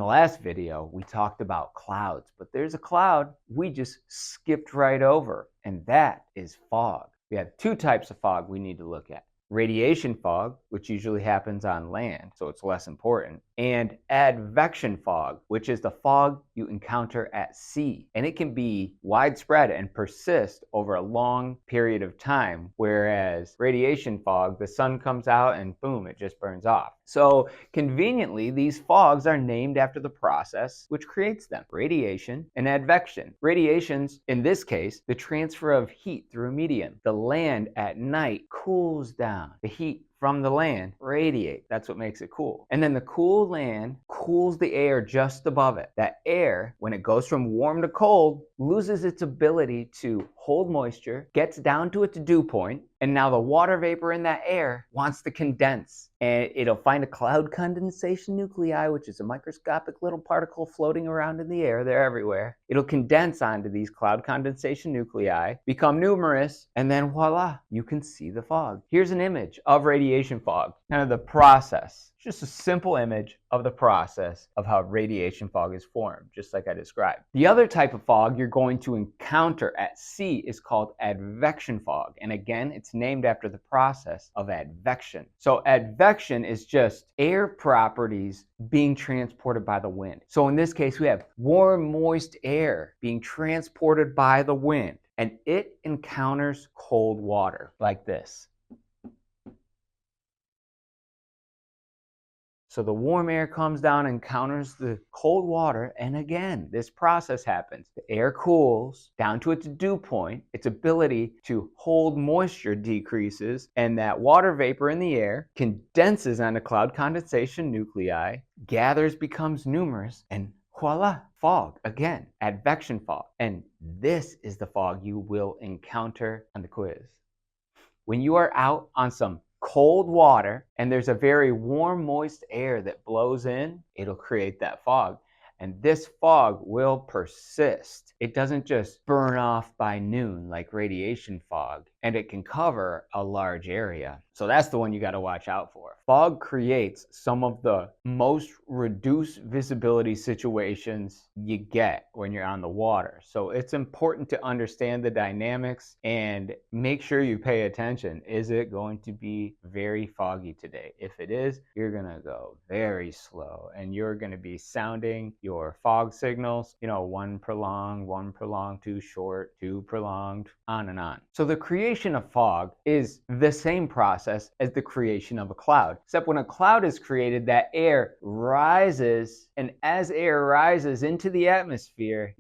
the last video, we talked about clouds, but there's a cloud we just skipped right over, and that is fog. We have two types of fog we need to look at. Radiation fog, which usually happens on land, so it's less important, and advection fog, which is the fog you encounter at sea. And it can be widespread and persist over a long period of time, whereas radiation fog, the sun comes out and boom, it just burns off. So conveniently, these fogs are named after the process which creates them: radiation and advection. Radiation's, in this case, the transfer of heat through a medium. The land at night cools down. The heat from the land radiate. That's what makes it cool. And then the cool land cools the air just above it. That air, when it goes from warm to cold, loses its ability to hold moisture, gets down to its dew point, and now the water vapor in that air wants to condense. And it'll find a cloud condensation nuclei, which is a microscopic little particle floating around in the air. They're everywhere. It'll condense onto these cloud condensation nuclei, become numerous, and then voila, you can see the fog. Here's an image of radiation fog, kind of the process. Just a simple image of the process of how radiation fog is formed, just like I described. The other type of fog you're going to encounter at sea is called advection fog. And again, it's named after the process of advection. So advection is just air properties being transported by the wind. So in this case, we have warm, moist air being transported by the wind, and it encounters cold water like this. So the warm air comes down, encounters the cold water, and again, this process happens. The air cools down to its dew point, its ability to hold moisture decreases, and that water vapor in the air condenses onto cloud condensation nuclei, gathers, becomes numerous, and voila, fog. Again, advection fog. And this is the fog you will encounter on the quiz. When you are out on some cold water and there's a very warm, moist air that blows in, it'll create that fog. And this fog will persist. It doesn't just burn off by noon like radiation fog, and it can cover a large area. So that's the one you got to watch out for. Fog creates some of the most reduced visibility situations you get when you're on the water. So it's important to understand the dynamics and make sure you pay attention. Is it going to be very foggy today? If it is, you're going to go very slow and you're going to be sounding your fog signals, one prolonged, too short, too prolonged, on and on. So the creation of fog is the same process as the creation of a cloud, except when a cloud is created, that air rises, and as air rises into the atmosphere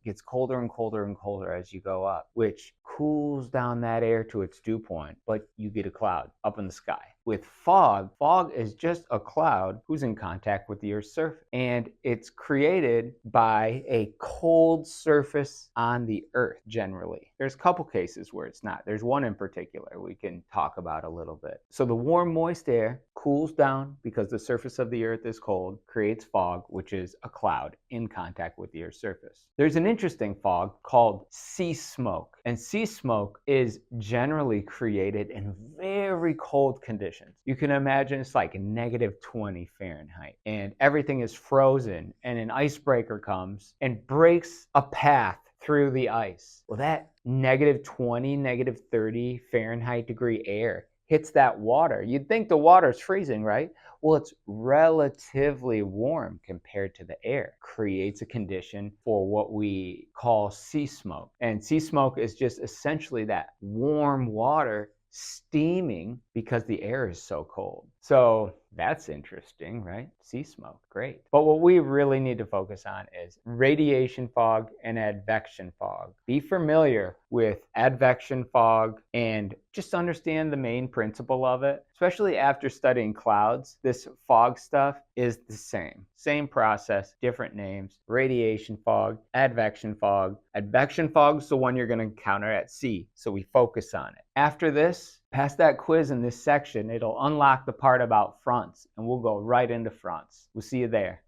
gets colder and colder and colder as you go up, which cools down that air to its dew point, but you get a cloud up in the sky. With fog is just a cloud who's in contact with the Earth's surface, and it's created by a cold surface on the Earth generally. There's a couple cases where it's not. There's one in particular we can talk about a little bit. So the warm, moist air cools down because the surface of the Earth is cold, creates fog, which is a cloud in contact with the Earth's surface. There's an interesting fog called sea smoke, and sea smoke is generally created in very cold conditions. You can imagine it's like -20 Fahrenheit and everything is frozen, and an icebreaker comes and breaks a path through the ice. Well, that -20, -30 Fahrenheit degree air hits that water. You'd think the water's freezing, right? Well, it's relatively warm compared to the air. Creates a condition for what we call sea smoke. And sea smoke is just essentially that warm water steaming because the air is so cold. So that's interesting, right? Sea smoke, great. But what we really need to focus on is radiation fog and advection fog. Be familiar with advection fog and just understand the main principle of it. Especially after studying clouds, this fog stuff is the same. Same process, different names. Radiation fog, advection fog. Advection fog is the one you're going to encounter at sea, so we focus on it. After this, pass that quiz in this section. It'll unlock the part about fronts, and we'll go right into fronts. We'll see you there.